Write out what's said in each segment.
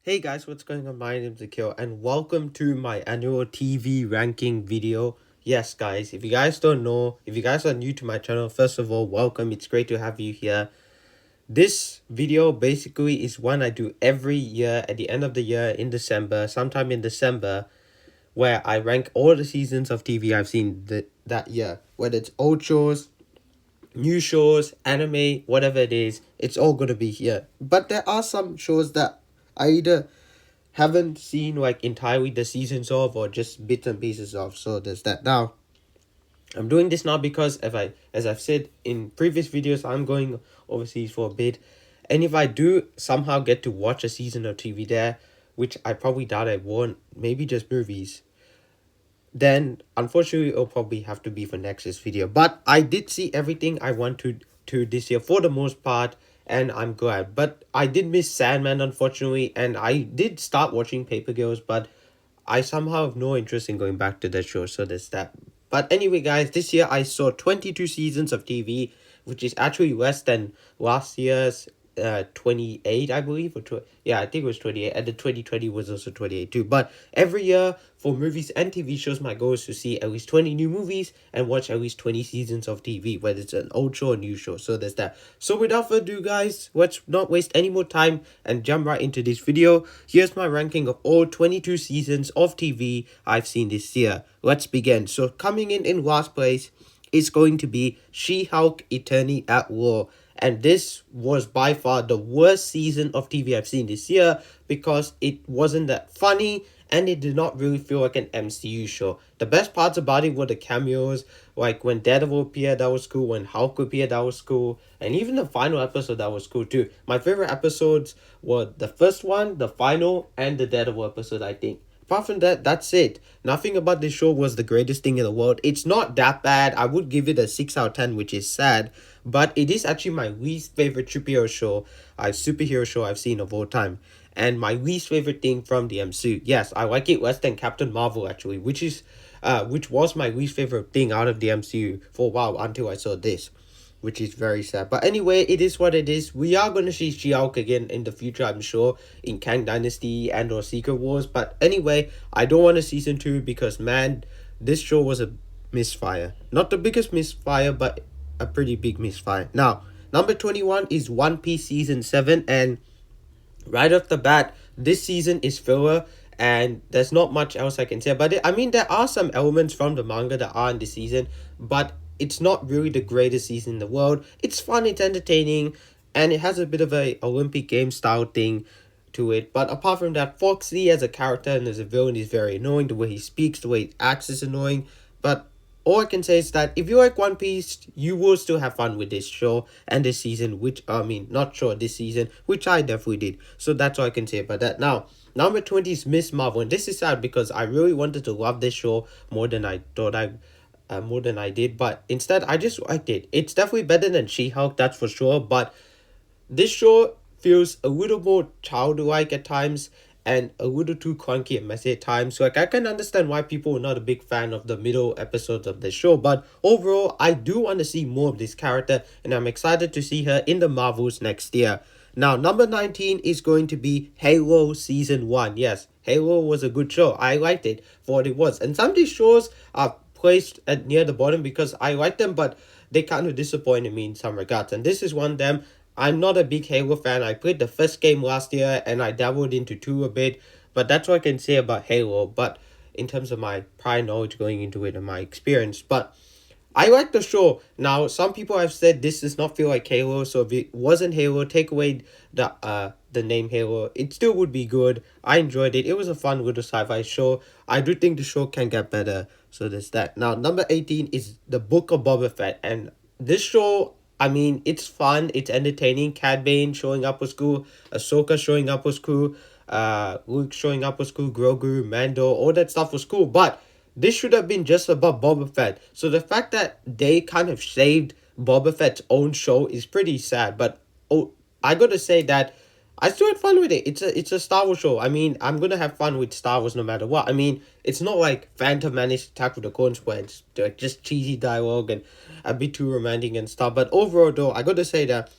Hey guys, what's going on? My name's Akil and welcome to my annual TV ranking video. Yes guys, if you guys don't know, if you guys are new to my channel, first of all, welcome. It's great to have you here. This video basically is one I do every year at the end of the year in December, sometime in December, where I rank all the seasons of TV I've seen that year. Whether it's old shows, new shows, anime, whatever it is, it's all gonna be here. But there are some shows that I either haven't seen like entirely the seasons of or just bits and pieces of. So there's that. Now I'm doing this now because as I've said in previous videos, I'm going overseas for a bit, and if I do somehow get to watch a season of TV there, which I probably doubt I won't, maybe just movies, then unfortunately it'll probably have to be for next year's video. But I did see everything I want to this year for the most part, and I'm glad. But I did miss Sandman, unfortunately, and I did start watching Paper Girls, but I somehow have no interest in going back to that show, so there's that. But anyway, guys, this year I saw 22 seasons of TV, which is actually less than last year's 28, I believe. Yeah, I think it was 28, and the 2020 was also 28 too. But every year for movies and TV shows, my goal is to see at least 20 new movies and watch at least 20 seasons of TV, whether it's an old show or new show. So there's that. So without further ado, guys, let's not waste any more time and jump right into this video. Here's my ranking of all 22 seasons of TV I've seen this year. Let's begin. So coming in last place is going to be She-Hulk Eternity at War. And this was by far the worst season of TV I've seen this year because it wasn't that funny and it did not really feel like an MCU show. The best parts about it were the cameos, like when Daredevil appeared, that was cool, when Hulk appeared, that was cool, and even the final episode, that was cool too. My favorite episodes were the first one, the final, and the Daredevil episode, I think. Apart from that, that's it. Nothing about this show was the greatest thing in the world. It's not that bad. I would give it a 6 out of 10, which is sad. But it is actually my least favorite superhero show I've seen of all time. And my least favorite thing from the MCU. Yes, I like it less than Captain Marvel, actually, which was my least favorite thing out of the MCU for a while until I saw this, which is very sad. But anyway, it is what it is. We are going to see She-Hulk again in the future, I'm sure, in Kang Dynasty and or Secret Wars. But anyway, I don't want a season 2 because, man, this show was a misfire. Not the biggest misfire, but a pretty big misfire. Now, number 21 is One Piece Season 7. And right off the bat, this season is filler. And there's not much else I can say about it. I mean, there are some elements from the manga that are in this season, but it's not really the greatest season in the world. It's fun, it's entertaining, and it has a bit of a Olympic game style thing to it. But apart from that, Foxy as a character and as a villain is very annoying. The way he speaks, the way he acts is annoying. But all I can say is that if you like One Piece, you will still have fun with this show and this season, which, I mean, not sure this season, which I definitely did. So that's all I can say about that. Now, number 20 is Miss Marvel, and this is sad because I really wanted to love this show more than I thought more than I did, but instead I just liked it. It's definitely better than She-Hulk, that's for sure, but this show feels a little more childlike at times and a little too clunky and messy at times. Like, I can understand why people are not a big fan of the middle episodes of the show, but overall, I do want to see more of this character, and I'm excited to see her in the Marvels next year. Now, number 19 is going to be Halo Season 1. Yes, Halo was a good show. I liked it for what it was. And some of these shows are placed at near the bottom because I like them, but they kind of disappointed me in some regards. And this is one of them. I'm not a big Halo fan. I played the first game last year and I dabbled into 2 a bit, but that's what I can say about Halo. But in terms of my prior knowledge going into it and my experience, but I like the show. Now, some people have said this does not feel like Halo, so if it wasn't Halo, take away the name Halo, it still would be good. I enjoyed it. It was a fun little sci-fi show. I do think the show can get better, so there's that. Now, number 18 is The Book of Boba Fett, and this show, I mean, it's fun, it's entertaining. Cad Bane showing up was cool, Ahsoka showing up was cool, Luke showing up was cool, Grogu, Mando, all that stuff was cool, but this should have been just about Boba Fett. So the fact that they kind of saved Boba Fett's own show is pretty sad. But oh, I gotta say that I still had fun with it. It's a Star Wars show. I mean, I'm gonna have fun with Star Wars no matter what. I mean, it's not like Phantom Menace Attack with the Clones where it's like just cheesy dialogue and a bit too romantic and stuff. But overall, though, I gotta say that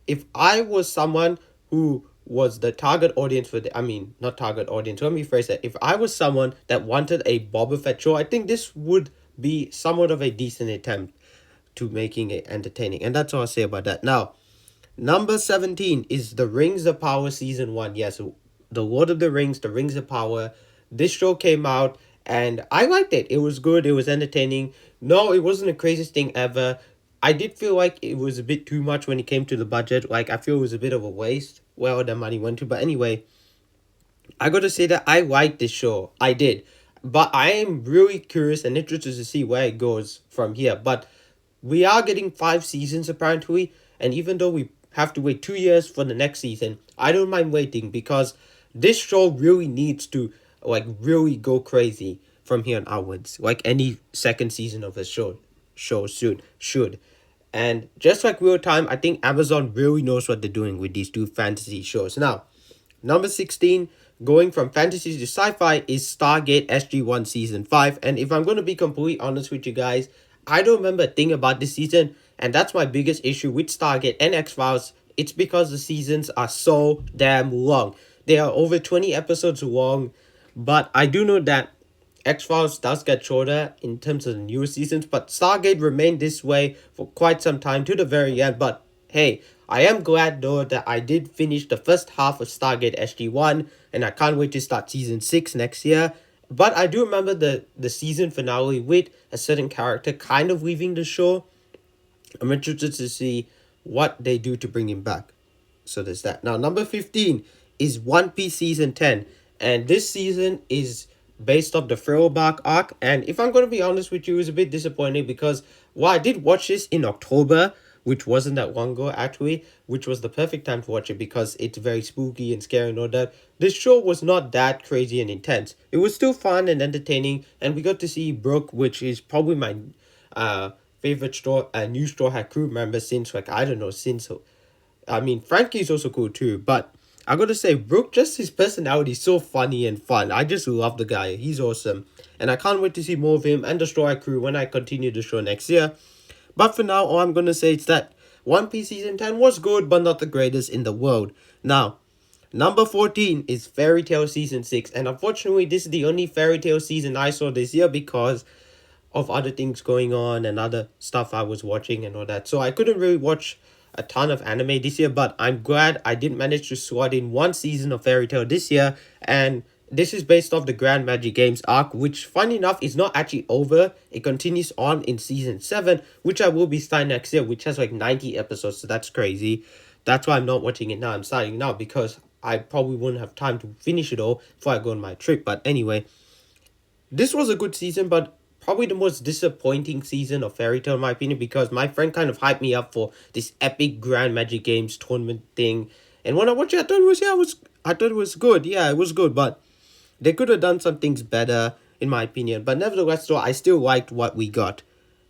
if I was someone who was the target audience for the, I mean, not target audience, let me phrase that. If I was someone that wanted a Boba Fett show, I think this would be somewhat of a decent attempt to making it entertaining. And that's all I'll say about that. Now, number 17 is The Rings of Power Season 1. Yes, The Lord of the Rings, The Rings of Power. This show came out and I liked it. It was good. It was entertaining. No, it wasn't the craziest thing ever. I did feel like it was a bit too much when it came to the budget. Like, I feel it was a bit of a waste where all the money went to. But anyway, I got to say that I liked this show. I did. But I am really curious and interested to see where it goes from here. But we are getting 5 seasons apparently. And even though we have to wait 2 years for the next season, I don't mind waiting because this show really needs to like really go crazy from here on outwards. Like any second season of a show should. And just like real time, I think Amazon really knows what they're doing with these two fantasy shows. Now, number 16, going from fantasy to sci-fi, is Stargate SG-1 Season 5. And if I'm going to be completely honest with you guys, I don't remember a thing about this season. And that's my biggest issue with Stargate and X-Files. It's because the seasons are so damn long. They are over 20 episodes long. But I do know that X-Files does get shorter in terms of the newer seasons, but Stargate remained this way for quite some time to the very end. But hey, I am glad though that I did finish the first half of Stargate SG-1, and I can't wait to start season 6 next year. But I do remember the season finale with a certain character kind of leaving the show. I'm interested to see what they do to bring him back. So there's that. Now, number 15 is One Piece Season 10. And this season is based off the throwback arc. And if I'm going to be honest with you, it was a bit disappointing because, well, I did watch this in October, which wasn't that long ago, actually, which was the perfect time to watch it because it's very spooky and scary and all that. This show was not that crazy and intense. It was still fun and entertaining. And we got to see Brooke, which is probably my favorite new Straw Hat crew member since, like, I don't know, since, I mean, Frankie's also cool too, but I gotta say, Brooke, just his personality is so funny and fun. I just love the guy. He's awesome. And I can't wait to see more of him and the Straw Hat crew when I continue the show next year. But for now, all I'm gonna say is that One Piece Season 10 was good, but not the greatest in the world. Now, number 14 is Fairy Tail Season 6. And unfortunately, this is the only Fairy Tail season I saw this year because of other things going on and other stuff I was watching and all that. So I couldn't really watch a ton of anime this year, but I'm glad I did manage to slot in one season of Fairy Tail this year. And this is based off the Grand Magic Games arc, which, funny enough, is not actually over. It continues on in Season 7, which I will be starting next year, which has like 90 episodes, so that's crazy. That's why I'm not watching it now. I'm starting now because I probably wouldn't have time to finish it all before I go on my trip. But anyway, this was a good season, but probably the most disappointing season of Fairy Tail in my opinion because my friend kind of hyped me up for this epic Grand Magic Games tournament thing. And when I watched it, I thought it was good. Yeah, it was good, but they could have done some things better in my opinion. But nevertheless, though, I still liked what we got.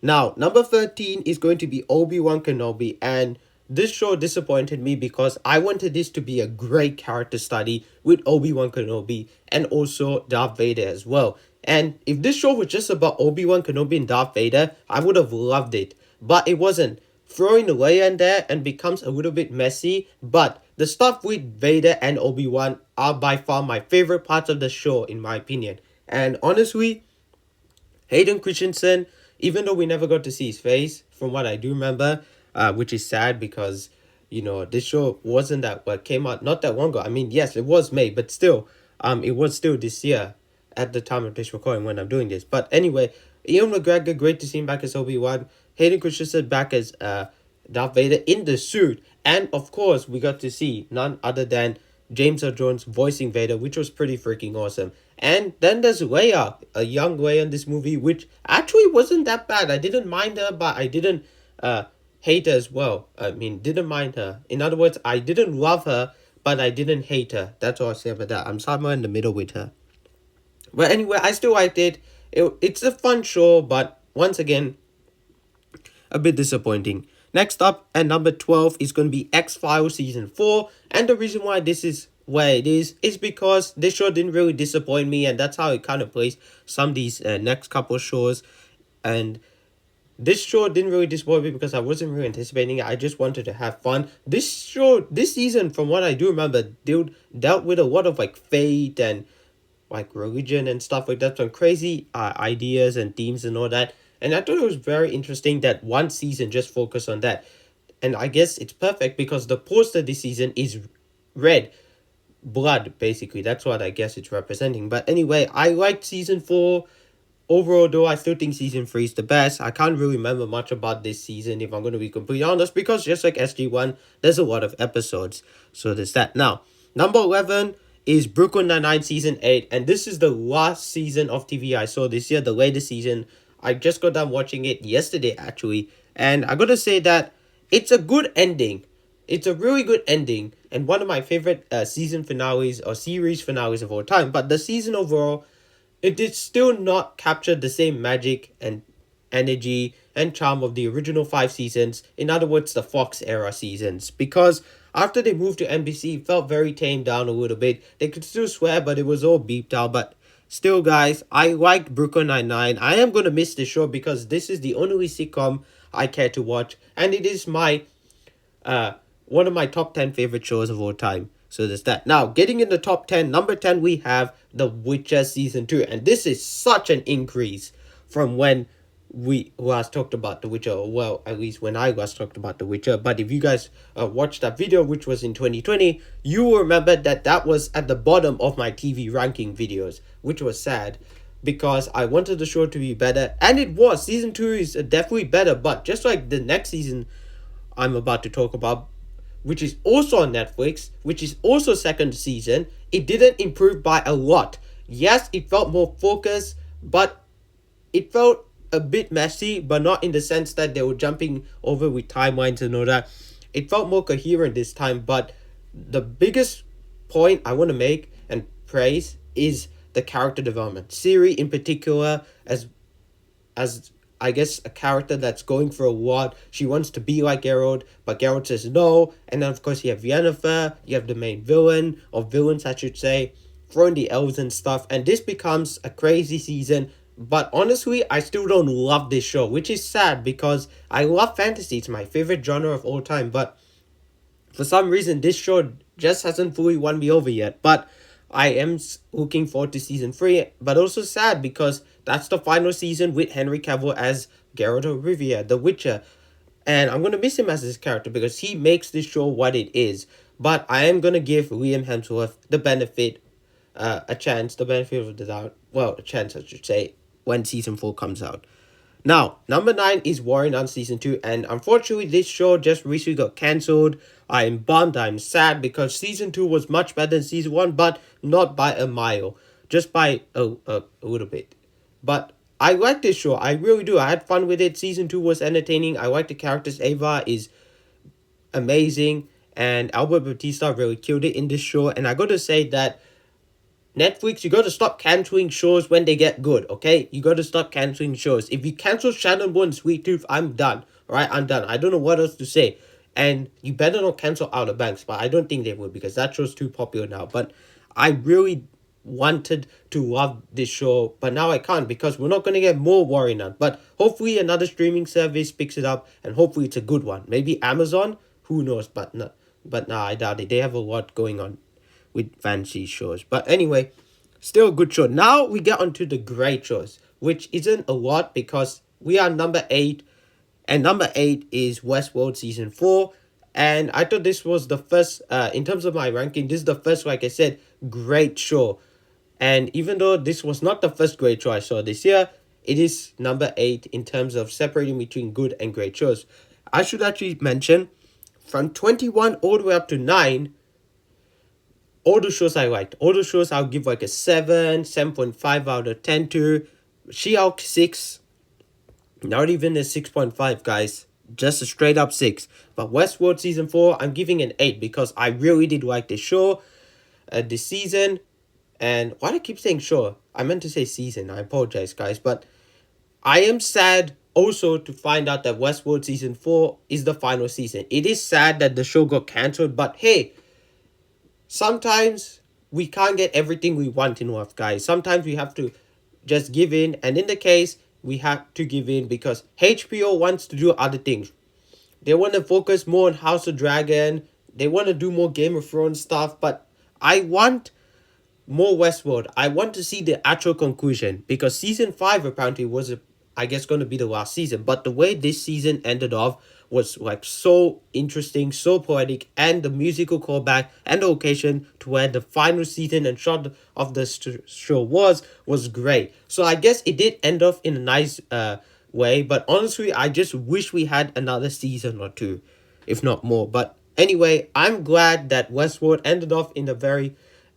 Now, number 13 is going to be Obi-Wan Kenobi, and this show disappointed me because I wanted this to be a great character study with Obi-Wan Kenobi and also Darth Vader as well. And if this show was just about Obi-Wan Kenobi and Darth Vader, I would have loved it. But it wasn't. Throwing Leia in there and becomes a little bit messy, but the stuff with Vader and Obi-Wan are by far my favorite parts of the show in my opinion. And honestly, Hayden Christensen, even though we never got to see his face, from what I do remember, which is sad because, you know, this show wasn't that, well, came out not that long ago. I mean, yes, it was May, but still, it was still this year at the time of this recording when I'm doing this. But anyway, Ian McGregor, great to see him back as Obi-Wan. Hayden Christensen back as Darth Vader in the suit. And of course, we got to see none other than James Earl Jones voicing Vader, which was pretty freaking awesome. And then there's Leia, a young Leia in this movie, which actually wasn't that bad. I didn't mind her, but I didn't hate her as well. I mean, didn't mind her. In other words, I didn't love her, but I didn't hate her. That's all I'll say about that. I'm somewhere in the middle with her. But anyway, I still liked it. It's a fun show, but once again, a bit disappointing. Next up, at number 12, is going to be X-Files Season 4. And the reason why this is where it is because this show didn't really disappoint me. And that's how it kind of plays some of these next couple shows. And This show didn't really disappoint me because I wasn't really anticipating it. I just wanted to have fun. This show, this season, from what I do remember, dealt with a lot of like fate and like religion and stuff like that. Some crazy ideas and themes and all that. And I thought it was very interesting that one season just focused on that. And I guess it's perfect because the poster this season is red blood, basically. That's what I guess it's representing. But anyway, I liked season 4. Overall, though, I still think season 3 is the best. I can't really remember much about this season, if I'm going to be completely honest, because just like SG1, there's a lot of episodes. So there's that. Now, number 11 is Brooklyn Nine-Nine season 8, and this is the last season of TV I saw this year, the latest season. I just got done watching it yesterday, actually, and I gotta say that it's a good ending. It's a really good ending, and one of my favorite season finales or series finales of all time. But the season overall, it did still not capture the same magic and energy and charm of the original 5 seasons. In other words, the Fox era seasons. Because after they moved to NBC, it felt very tamed down a little bit. They could still swear, but it was all beeped out. But still, guys, I liked Brooklyn Nine-Nine. I am going to miss this show because this is the only sitcom I care to watch. And it is my one of my top 10 favorite shows of all time. So there's that. Now, getting in the top 10, number 10, we have The Witcher Season 2. And this is such an increase from when we last talked about The Witcher. Well, at least when I last talked about The Witcher. But if you guys watched that video, which was in 2020, you will remember that that was at the bottom of my TV ranking videos, which was sad because I wanted the show to be better. And it was. Season 2 is definitely better. But just like the next season I'm about to talk about, which is also on Netflix, which is also second season, it didn't improve by a lot. Yes, it felt more focused, but it felt a bit messy, but not in the sense that they were jumping over with timelines and all that. It felt more coherent this time, but the biggest point I want to make and praise is the character development. Siri in particular, as I guess a character that's going for a lot. She wants to be like Geralt, but Geralt says no. And then of course you have Yennefer, you have the main villain, or villains I should say, throwing the elves and stuff. And this becomes a crazy season. But honestly, I still don't love this show, which is sad because I love fantasy. It's my favorite genre of all time. But for some reason, this show just hasn't fully won me over yet. But I am looking forward to season 3, but also sad because that's the final season with Henry Cavill as Geralt of Rivia, The Witcher. And I'm going to miss him as this character because he makes this show what it is. But I am going to give Liam Hemsworth the benefit, the benefit of the doubt. Well, a chance, I should say, when season 4 comes out. Now, number 9 is Warring on season 2, and unfortunately this show just recently got cancelled. I'm bummed, I'm sad, because season 2 was much better than season 1, but not by a mile. Just by a little bit. But I like this show, I really do. I had fun with it. Season 2 was entertaining. I like the characters. Ava is amazing, and Albert Batista really killed it in this show. And I gotta say that Netflix, you gotta stop canceling shows when they get good, okay? You gotta stop canceling shows. If you cancel Shannon Bourne Sweet Tooth, I'm done. Alright, I'm done. I don't know what else to say. And you better not cancel Outer Banks, but I don't think they will because that show's too popular now. But I really wanted to love this show, but now I can't because we're not gonna get more Warrior Nun. But hopefully another streaming service picks it up, and hopefully it's a good one. Maybe Amazon? Who knows? But no, I doubt it. They have a lot going on with fancy shows. But anyway, still a good show. Now we get onto the great shows, which isn't a lot because we are number 8, and number 8 is Westworld season 4. And I thought this was the first, in terms of my ranking, this is the first, like I said, great show. And even though this was not the first great show I saw this year, it is number 8 in terms of separating between good and great shows. I should actually mention, from 21 all the way up to 9, all the shows I liked. All the shows I'll give like a 7, 7.5 out of 10 to. She-Hulk 6. Not even a 6.5, guys. Just a straight up 6. But Westworld season 4, I'm giving an 8 because I really did like this show. This season. And why do I keep saying show? I meant to say season. I apologize, guys. But I am sad also to find out that Westworld season 4 is the final season. It is sad that the show got cancelled. But hey, sometimes we can't get everything we want in life, guys. Sometimes we have to just give in. And in the case, we have to give in because HBO wants to do other things. They want to focus more on House of Dragon. They want to do more Game of Thrones stuff, but I want more Westworld. I want to see the actual conclusion because season 5 apparently was, I guess, going to be the last season. But the way this season ended off was like so interesting, so poetic, and the musical callback and the occasion to where the final season and shot of the show was great. So I guess it did end off in a nice way. But honestly, I just wish we had another season or two, if not more. But anyway, I'm glad that Westworld ended off in a very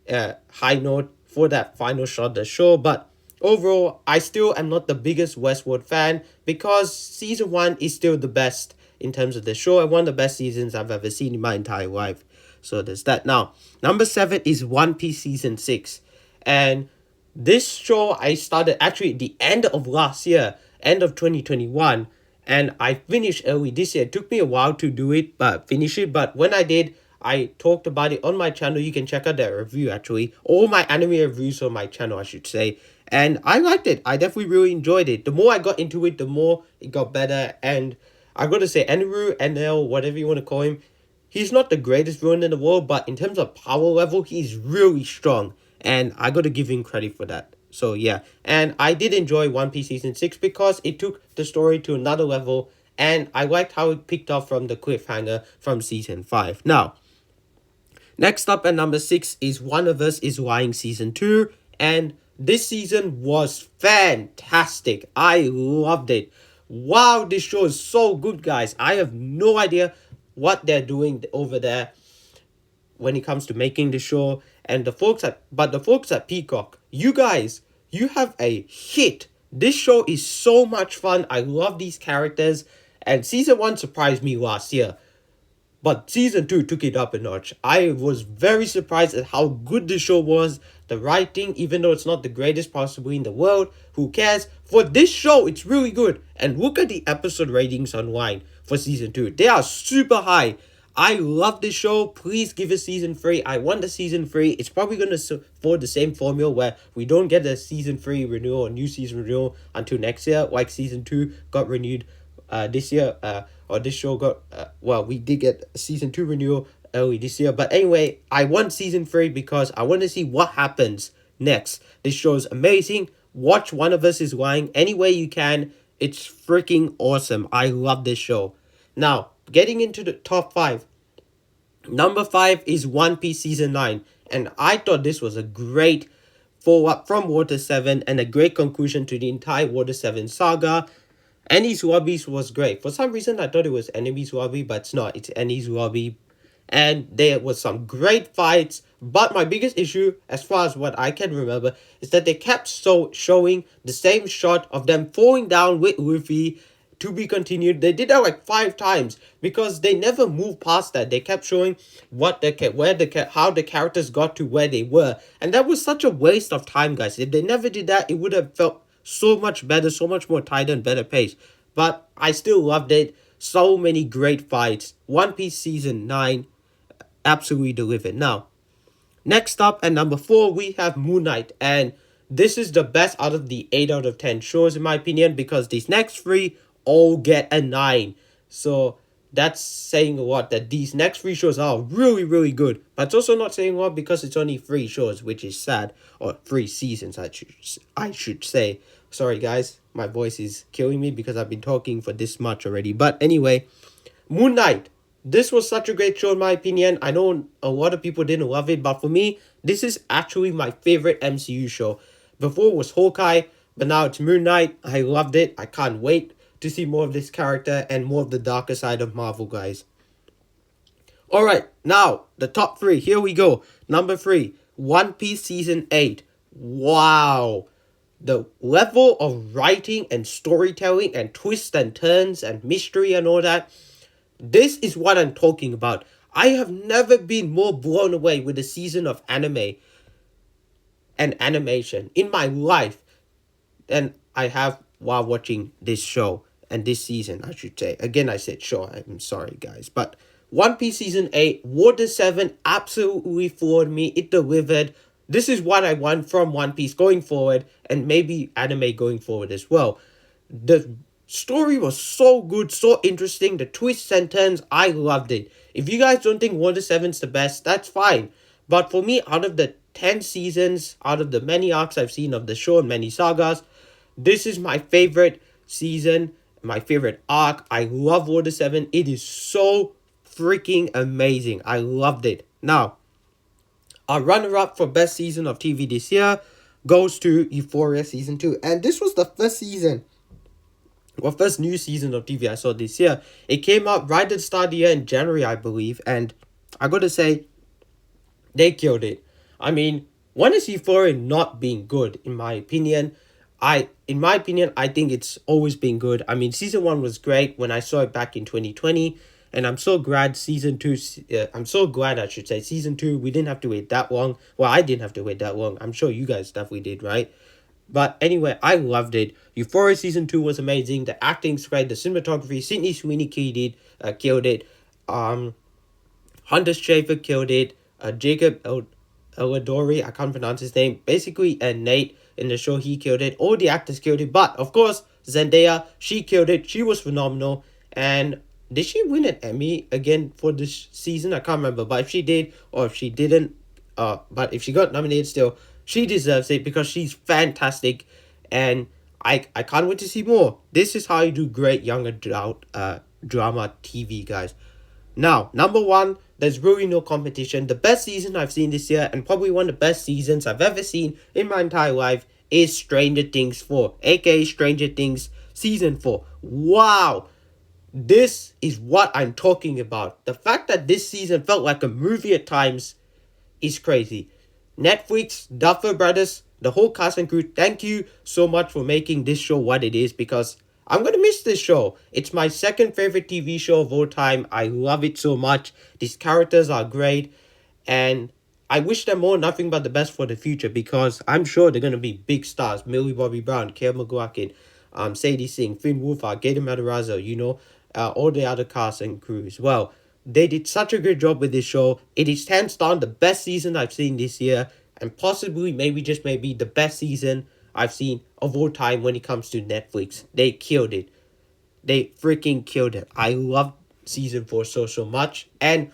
high note for that final shot of the show. But overall, I still am not the biggest Westworld fan because season 1 is still the best in terms of the show and one of the best seasons I've ever seen in my entire life. So there's that. Now, number 7 is One Piece season 6. And this show I started actually at the end of last year, end of 2021, and I finished early this year. It took me a while to do it, but finish it. But when I did, I talked about it on my channel. You can check out that review actually. All my anime reviews on my channel, I should say. And I liked it. I definitely really enjoyed it. The more I got into it, the more it got better. And I gotta say, Enru, NL, whatever you want to call him, he's not the greatest villain in the world, but in terms of power level, he's really strong. And I gotta give him credit for that. So yeah, and I did enjoy One Piece season 6 because it took the story to another level, and I liked how it picked up from the cliffhanger from season 5. Now, next up at number 6 is One of Us is Lying season 2, and this season was fantastic. I loved it. Wow, this show is so good, guys. I have no idea what they're doing over there when it comes to making the show. And the folks at Peacock, you guys, you have a hit. This show is so much fun. I love these characters. And season 1 surprised me last year, but season 2 took it up a notch. I was very surprised at how good the show was. The writing, even though it's not the greatest possibly in the world, who cares? For this show, it's really good. And look at the episode ratings online for season 2. They are super high. I love this show. Please give it season 3. I want the season 3. It's probably going to follow the same formula where we don't get a season 3 renewal or new season renewal until next year, like season 2 got renewed this year, or this show got, we did get season 2 renewal early this year. But anyway, I want season 3 because I want to see what happens next. This show is amazing. Watch One of Us is Lying any way you can. It's freaking awesome. I love this show. Now, getting into the top 5. Number 5 is One Piece season 9. And I thought this was a great follow-up from Water 7 and a great conclusion to the entire Water 7 saga. Enies Lobby was great. For some reason, I thought it was Enemies Lobby, but it's not. It's Enies Lobby. And there was some great fights. But my biggest issue, as far as what I can remember, is that they kept showing the same shot of them falling down with Luffy to be continued. They did that like 5 times because they never moved past that. They kept showing how the characters got to where they were. And that was such a waste of time, guys. If they never did that, it would have felt so much better, so much more tighter and better pace. But I still loved it. So many great fights. One Piece season 9 absolutely delivered. Now, next up at number 4, we have Moon Knight. And this is the best out of the 8 out of 10 shows in my opinion, because these next 3 all get a 9. So that's saying a lot that these next 3 shows are really, really good. But it's also not saying a lot because it's only 3 shows, which is sad. Or 3 seasons, I should say. Sorry, guys. My voice is killing me because I've been talking for this much already. But anyway, Moon Knight. This was such a great show in my opinion. I know a lot of people didn't love it, but for me, this is actually my favorite MCU show. Before it was Hawkeye, but now it's Moon Knight. I loved it. I can't wait to see more of this character and more of the darker side of Marvel, guys. Alright, now, the top 3. Here we go. Number 3, One Piece Season 8. Wow. The level of writing and storytelling and twists and turns and mystery and all that. This is what I'm talking about. I have never been more blown away with a season of anime and animation in my life than I have while watching this show. And this season, I should say. Again, I said show. I'm sorry, guys. But One Piece Season 8, Water 7 absolutely floored me. It delivered. This is what I want from One Piece going forward. And maybe anime going forward as well. The story was so good, so interesting. The twists and turns, I loved it. If you guys don't think Wonder 7's the best, that's fine. But for me, out of the 10 seasons, out of the many arcs I've seen of the show and many sagas, this is my favorite season, my favorite arc. I love Wonder 7. It is so freaking amazing. I loved it. Now, our runner-up for best season of TV this year goes to Euphoria Season 2. And this was the first season, well, first new season of TV I saw this year. It came out right at the start of the year in January, I believe. And I gotta say, they killed it. I mean, when is Euphoria not being good, in my opinion? I think it's always been good. I mean, season 1 was great when I saw it back in 2020. And I'm so glad season 2, I'm so glad I should say, season 2, we didn't have to wait that long. Well, I didn't have to wait that long. I'm sure you guys definitely did, right? But anyway, I loved it. Euphoria Season 2 was amazing. The acting's great. The cinematography, Sydney Sweeney killed it. Hunter Schafer killed it. Jacob Elordi, I can't pronounce his name. Basically, Nate in the show, he killed it. All the actors killed it. But, of course, Zendaya, she killed it. She was phenomenal. And did she win an Emmy again for this season? I can't remember. But if she did, or if she didn't, but if she got nominated still, she deserves it because she's fantastic. And I can't wait to see more. This is how you do great young adult drama TV, guys. Now, number 1, there's really no competition. The best season I've seen this year, and probably one of the best seasons I've ever seen in my entire life, is Stranger Things 4, aka Stranger Things Season 4. Wow! This is what I'm talking about. The fact that this season felt like a movie at times is crazy. Netflix, Duffer Brothers, the whole cast and crew, thank you so much for making this show what it is, because I'm going to miss this show. It's my second favorite TV show of all time. I love it so much. These characters are great. And I wish them all nothing but the best for the future, because I'm sure they're going to be big stars. Millie Bobby Brown, Kale McLaughlin, Sadie Singh, Finn Wolfhard, Gator Matarazzo, all the other cast and crew as well. They did such a good job with this show. It is hands down the best season I've seen this year, and possibly, maybe, just maybe, the best season I've seen of all time when it comes to Netflix. They killed it. They freaking killed it. I love season 4 so much. And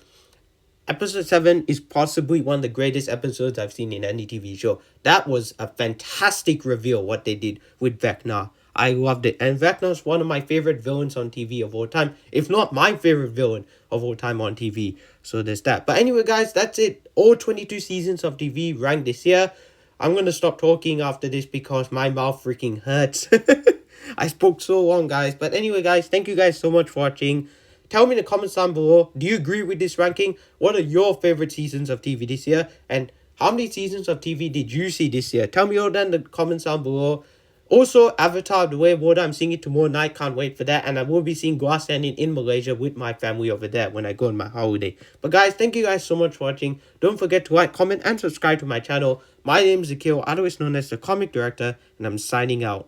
episode 7 is possibly one of the greatest episodes I've seen in any TV show. That was a fantastic reveal, what they did with Vecna. I loved it. And Vecna is one of my favorite villains on TV of all time. If not my favorite villain of all time on TV. So there's that. But anyway, guys, that's it. All 22 seasons of TV ranked this year. I'm going to stop talking after this because my mouth freaking hurts. I spoke so long, guys. But anyway, guys, thank you guys so much for watching. Tell me in the comments down below, do you agree with this ranking? What are your favorite seasons of TV this year? And how many seasons of TV did you see this year? Tell me all that in the comments down below. Also, Avatar The Way of Water, I'm seeing it tomorrow night. Can't wait for that. And I will be seeing Glass Landing in Malaysia with my family over there when I go on my holiday. But guys, thank you guys so much for watching. Don't forget to like, comment, and subscribe to my channel. My name is Akil, otherwise known as the Comic Director, and I'm signing out.